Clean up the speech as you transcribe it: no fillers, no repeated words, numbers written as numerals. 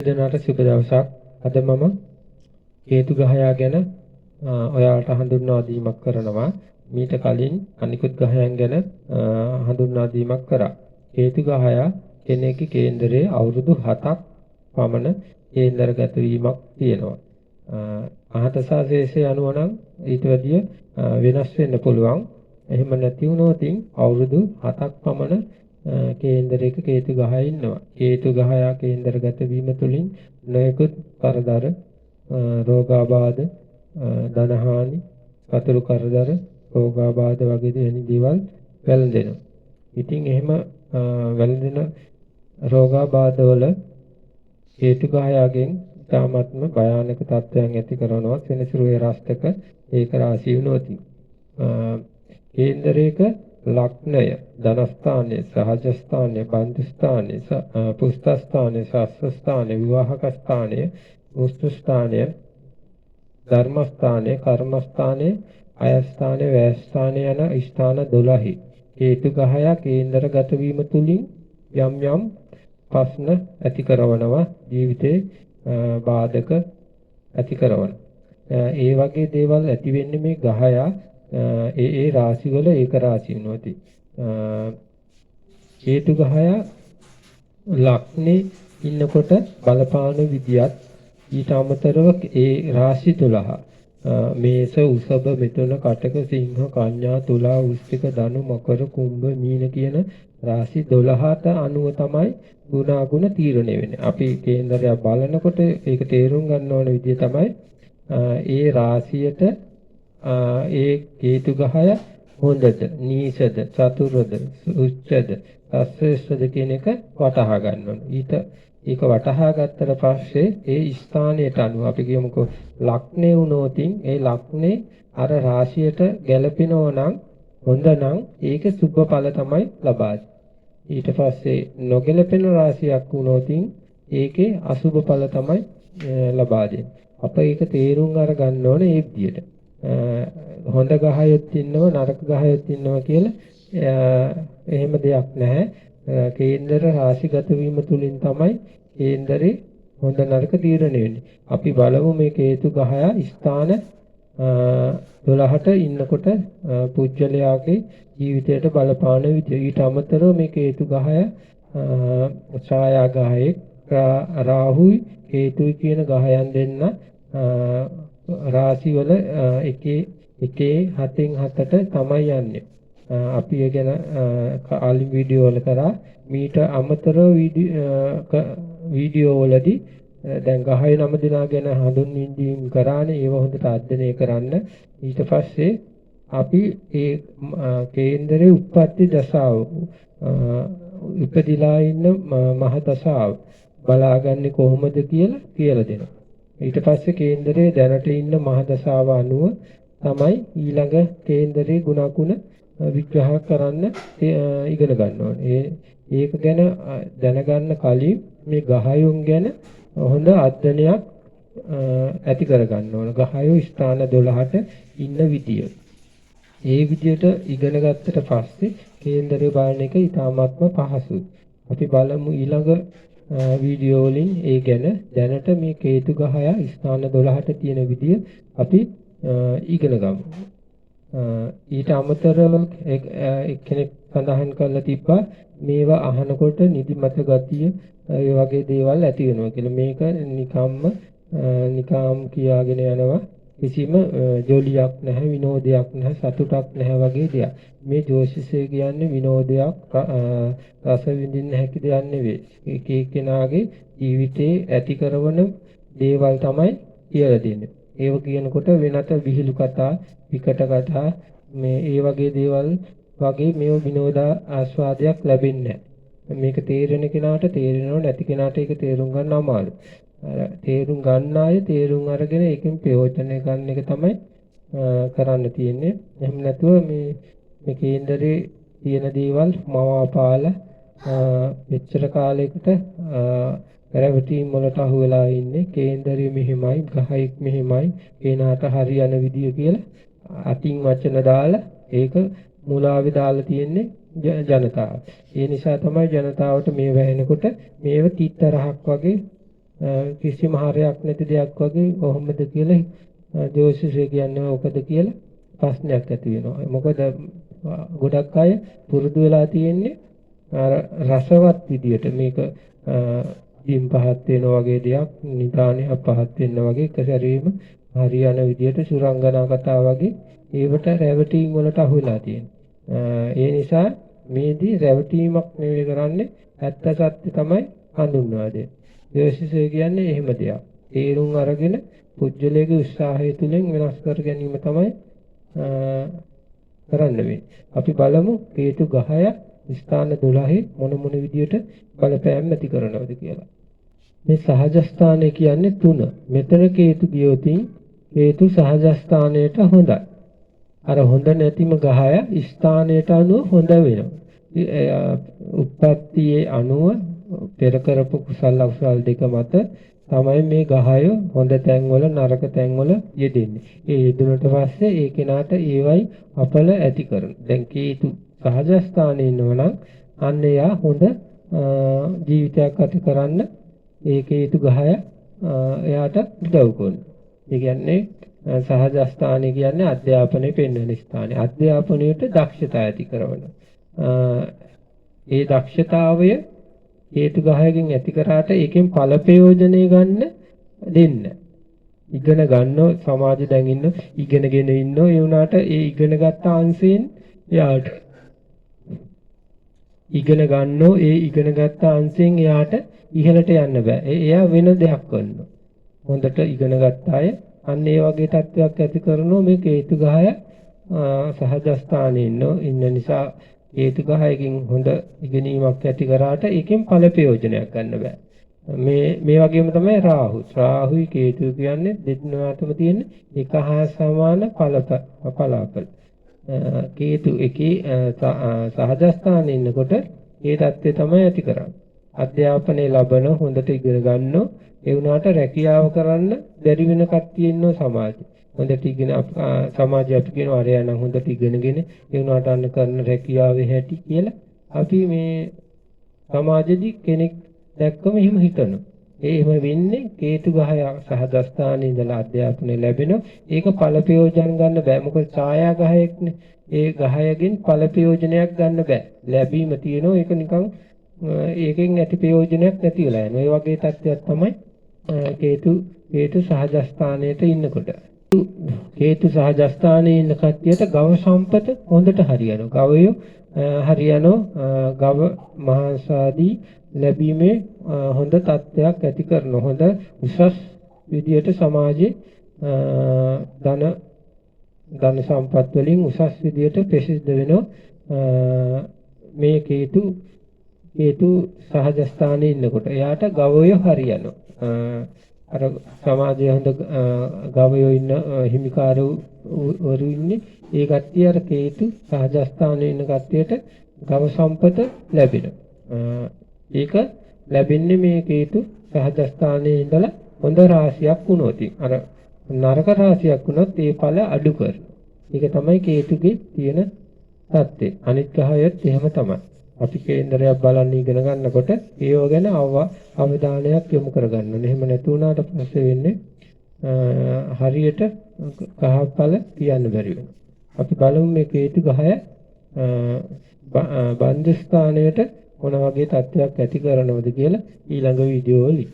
දෙනාට සුබ දවසක්. අද මම හේතු ගහයා ගැන ඔයාලට හඳුන්වා දීමක් කරනවා. මීට කලින් අනිකුත් ගහයන් ගැන හඳුන්වා දීමක් කරා. හේතු ගහයා කෙනෙක්ගේ කේන්දරයේ අවුරුදු 7ක් පමණ කේන්දරගත වීමක් තියෙනවා. අහතසාසේසේ අනුව නම් ඊට වැඩිය වෙනස් වෙන්න පුළුවන්. එහෙම නැති වුණොත් අවුරුදු 7ක් පමණ කේන්දරයක කේතු ගහයා ඉන්නවා. කේතු ගහයා කේන්දරගත වීම තුළින් නොයෙකුත් කරදර, රෝගාබාධ, ධනහානි, සතුරු කරදර, රෝගාබාධ වගේ දේවල් වැළඳෙනවා. ඉතින් එහෙම වැළඳෙන රෝගාබාධ වල කේතු ගහයාගෙන් තාමත්ම භයානක තත්ත්වයන් ඇති කරනවා. සෙනසුරුවේ රාෂ්ටක ඒක රාශි වුණොත් කේන්දරයක ලග්නය, ධනස්ථානය, සහජස්ථානය, බන්ධස්ථානය, පුස්තස්ථානය, ශාස්ත්‍රස්ථානය, විවාහක ස්ථානය, මුස්තස්ථානය, ධර්මස්ථානය, කර්මස්ථානය, අයස්ථානය, ව්‍යයස්ථානය යන ස්ථාන 12 හේතු ගහයා කේන්දරගත වීම තුලින් යම් යම් ප්‍රශ්න ඇති කරනවා, ජීවිතේ බාධක ඇති කරනවා. ඒ වගේ දේවල් ඇති වෙන්නේ මේ ගහයා ඒ රාශිවල ඒක රාශි වෙනවාති. හේතු ගහයා ලග්නේ ඉන්නකොට බලපාන විදියත් ඊට අමතරව ඒ රාශි 12 මේස, උසබ, මිථුන, කටක, සිංහ, කන්‍යා, තුලා, වෘශ්චික, ධනු, මකර, කුම්භ, මීන කියන රාශි 12ට අනුව තමයි ගුණාගුණ තීරණය වෙන්නේ. අපි කේන්දරය බලනකොට ඒක තේරුම් ගන්න ඕන විදිය තමයි ඒ රාශියට ඒ හේතු ගහය හොඳද, නීසද, චතුරද, උච්චද, අශ්‍රේෂ්ඨද කියන එක වටහා ගන්න ඕන. ඒක වටහා ගත්තට පස්සේ ඒ ස්ථානයට අනුව අපි කියමුකෝ ලග්නේ වුණොතින් ඒ ලග්නේ අර රාශියට ගැළපෙනවා නම් හොඳ නම් ඒක සුබ ඵල තමයි ලබා දෙන්නේ. ඊට පස්සේ නොගැලපෙන රාශියක් වුණොතින් ඒකේ අසුබ ඵල තමයි ලබා දෙන්නේ. අප ඒක තේරුම් අරගන්න ඕනේ මේ විදියට. හොඳ ගහයොත් ඉන්නවා, නරක ගහයොත් ඉන්නවා කියලා එහෙම දෙයක් නැහැ. කේන්දර රාශිගත වීම තුලින් තමයි කේන්දරේ හොඳ නරක තීරණය වෙන්නේ. අපි බලමු මේ හේතු ගහයා ස්ථාන 12ට ඉන්නකොට පුජ්‍යලයාගේ ජීවිතයට බලපාන විදිය. ඊට අමතරව මේ හේතු ගහයා ඡායා ගහයේ රාහුයි හේතුයි කියන ගහයන් දෙන්න රාශිවල එකේ 7න් 7ට තමයි යන්නේ. අපි ඒ ගැන කලින් වීඩියෝ වල කරා. මීට අමතරව වීඩියෝ වලදී දැන් ගහේ නම දෙනා ගැන හඳුන්වීම් කරානේ. ඒව හොඳට අධ්‍යයනය කරන්න. ඊට පස්සේ අපි ඒ කේන්දරේ උප්පත්ති දශාව ඉපදිලා ඉන්න මහ දශාව බලාගන්නේ කොහොමද කියලා දෙනවා. ඊට පස්සේ කේන්දරේ දැනට ඉන්න මහ දශාව අනුව තමයි ඊළඟ කේන්දරේ ගුණගුණ විග්‍රහ කරන්න ඉගෙන ගන්න ඕනේ. ඒක ගැන දැනගන්න කලින් මේ ගහයුන් ගැන හොඳ අධ්‍යයනයක් ඇති කරගන්න ඕන. ගහයෝ ස්ථාන 12ට ඉන්න විදිය. ඒ විදියට ඉගෙන ගත්තට පස්සේ කේන්දරේ බලන එක ඉතාමත්ම පහසුයි. අපි බලමු ඊළඟ වීඩියෝ වලින් ඒ ගැන. දැනට මේ හේතු ගහයා ස්ථාන 12ට තියෙන විදිය අපි ඉගෙන ගමු. ඊට අමතරව එක්කෙනෙක් සඳහන් කරලා තිබ්බා මේවා අහනකොට නිදිමත ගතිය ඒ වගේ දේවල් ඇති වෙනවා කියලා. මේක නිකම් කියාගෙන යනවා. කිසිම ජොලියක් නැහැ, විනෝදයක් නැහැ, සතුටක් නැහැ වගේ දෙයක්. මේ ජෝතිෂය කියන්නේ විනෝදයක්, රස විඳින්න හැකි දෙයක් නෙවෙයි. එක එක්කෙනාගේ ජීවිතේ ඇති කරන දේවල් තමයි කියලා දෙන්නේ. ඒව කියනකොට වෙනත විහිළු කතා, විකට කතා මේ ඒ වගේ දේවල් වගේ මේව විනෝද ආස්වාදයක් ලැබෙන්නේ නැහැ. මේක තේරෙන කෙනාට තේරෙනව, නැති කෙනාට ඒක තේරුම් ගන්න අමාරුයි. තේරුම් ගන්න අය තේරුම් අරගෙන ඒකෙන් ප්‍රයෝජන ගන්න එක තමයි කරන්න තියෙන්නේ. එහෙම නැතුව මේ කේන්දරේ තියෙන දේවල් මවාපාල මෙච්චර කාලයකට රැවටීම් වලට අහු වෙලා ඉන්නේ. කේන්දරේ මෙහෙමයි, ගහයික් මෙහෙමයි, ඒනාට හරියන විදිය කියලා අතින් වචන දාලා ඒක මුලාවේ දාලා තියෙන්නේ ජනතාව. ඒ නිසා තමයි ජනතාවට මේ වැහෙනකොට මේව තිත්තරහක් වගේ කිසිම හරයක් නැති දෙයක් වගේ කොහොමද කියලා ජෝතිෂය කියන්නේ මොකද කියලා ප්‍රශ්නයක් ඇති වෙනවා. මොකද ගොඩක් අය පුරුදු වෙලා තියෙන්නේ අර රසවත් විදියට මේක ජීම් පහත් වෙනවා වගේ දෙයක් නිදානේ පහත් වෙනවා වගේ එක සැරේම හරියන විදියට සුරංගනා කතා වගේ ඒවට රැවටීම් වලට අහු වෙලා තියෙනවා. ඒ නිසා මේදී රැවටීමක් නෙවෙයි කරන්නේ ඇත්ත සත්‍ය තමයි හඳුන්වා දෙන්නේ. ජෝතිෂය කියන්නේ එහෙම දෙයක්. තේරුම් අරගෙන පුජ්‍යලයේ උත්සාහය තුළින් වෙනස් කර ගැනීම තමයි කරන්න වෙන්නේ. අපි බලමු කේතු ගහය ස්ථාන 12 මොන විදියට බලපෑම් ඇති කරනවද කියලා. මේ සහජ ස්ථානය කියන්නේ 3. මෙතන කේතු ගියොතින් කේතු සහජ ස්ථානයට හොඳයි. අර හොඳ නැතිම ගහය ස්ථානයට අනුව හොඳ වෙනවා. උප්පත්තියේ අනුව පෙර කරපු කුසල අකුසල දෙක මත තමයි මේ ගහය හොඳ තැන්වල නරක තැන්වල යෙදෙන්නේ. ඒ යෙදුනට පස්සේ ඒ කෙනාට ඒවයි අපල ඇති කරන. දැන් කේතු සහජ ස්ථානයේ ඉන්නවනම් අන්න එයා හොඳ ජීවිතයක් ගත කරන්න ඒ කේතු ගහය එයාට උදව් කරනවා. ඒ කියන්නේ සහජ ස්ථානය කියන්නේ අධ්‍යාපනයේ පෙන්වන ස්ථානය. අධ්‍යාපනයට දක්ෂතා ඇති කරන. ඒ දක්ෂතාවය හේතු ගහයකින් ඇති කරාට ඒකෙන් ඵල ප්‍රයෝජනෙ ගන්න දෙන්න. ඉගෙන ගන්නෝ සමාජය දැන් ඉන්න ඉගෙනගෙන ඉන්නෝ ඒ වුණාට ඒ ඉගෙනගත්ත අංශයෙන් එයාට ඉගෙන ගන්නෝ ඒ ඉගෙනගත්ත අංශයෙන් එයාට ඉහළට යන්න බෑ. එයා වෙන දෙයක් කරනවා. හොඳට ඉගෙනගත්ත අය අන්න ඒ වගේ තත්ත්වයක් ඇති කරනවා මේ හේතු ගහය සහජ ස්ථානයේ ඉන්න නිසා හේතු ගහයකින් හොඳ ඉගෙනීමක් ඇති කරාට ඒකෙන් ඵල ප්‍රයෝජනයක් ගන්න බෑ. මේ වගේම තමයි රාහු. රාහුයි කේතුයි කියන්නේ දෙන්නාටම තියෙන එක හා සමාන පලාපල. කේතු එකේ සහජ ස්ථානයේ ඉන්නකොට ඒ தත්ත්වය තමයි ඇති කරන්නේ. අධ්‍යාපනයේ ලබන හොඳට ඉගෙන ගන්නෝ ඒ වුණාට රැකියාව කරන්න බැරි වෙන කට්ටිය ඉන්නෝ සමාජයේ. හොඳට ඉගෙන සමාජය අපි කියනවා අරයා නම් හොඳට ඉගෙනගෙන ඒ වුණාට අන්න කරන රැකියාවේ හැටි කියලා අපි මේ සමාජෙදි කෙනෙක් දැක්කම එහෙම හිතනවා. එහෙම වෙන්නේ කේතු ගහය සහජ ස්ථානයේ ඉඳලා අධ්‍යාපනය ලැබෙනවා. ඒක ඵල ප්‍රයෝජන ගන්න බෑ. මොකද ඡායා ගහයක්නේ. ඒ ගහයකින් ඵල ප්‍රයෝජනයක් ගන්න බෑ. ලැබීම තියෙනවා ඒක නිකන් ඒකෙන් ඇති ප්‍රයෝජනයක් නැති වෙලා යනවා. ඒ වගේ තත්ත්වයක් තමයි කේතු සහජ ස්ථානයේ ඉන්නකොට. කේතු සහජ ස්ථානයේ ඉන්න කට්ටියට ගව සම්පත හොඳට හරියනවා. ගවයෝ හරියනවා. ගව මහාසාදී ලැබීමේ හොඳ තත්ත්වයක් ඇති කරන හොඳ උසස් විදියට සමාජයේ ධන සම්පත් වලින් උසස් විදියට ප්‍රසිද්ධ වෙනවා. මේ කේතු සහජ ස්ථානයේ ඉන්නකොට එයාට ගවය හරියනවා. අර සමාජයේ හොඳ ගවයෝ ඉන්න හිමිකාරවරු ඉන්නේ ඒ කට්ටිය අර කේතු සහජ ස්ථානයේ ඉන්න කට්ටියට ගව සම්පත ලැබෙනවා. ඒක ලැබෙන්නේ මේ කේතු සහජ ස්ථානයේ ඉඳලා හොඳ රාශියක් වුණොත් අර නරක රාශියක් වුණොත් ඒ ඵල අඩු කරනවා. ඒක තමයි කේතුගේ තියෙන தත්ත්වය. අනිත් ගහයත් එහෙම තමයි. අපි කේන්දරයක් බලන්න ඉගෙන ගන්නකොට ඒව ගැන අවධානයක් යොමු කරගන්න ඕනේ. එහෙම නැතු වුණාට පස්සේ වෙන්නේ හරියට ගහපල කියන්න බැරි වෙනවා. අපි බලමු මේ කේතු ගහය බන්ධ ස්ථානයට මොන වගේ තත්ත්වයක් ඇති කරනවද කියලා ඊළඟ වීඩියෝ වලින්.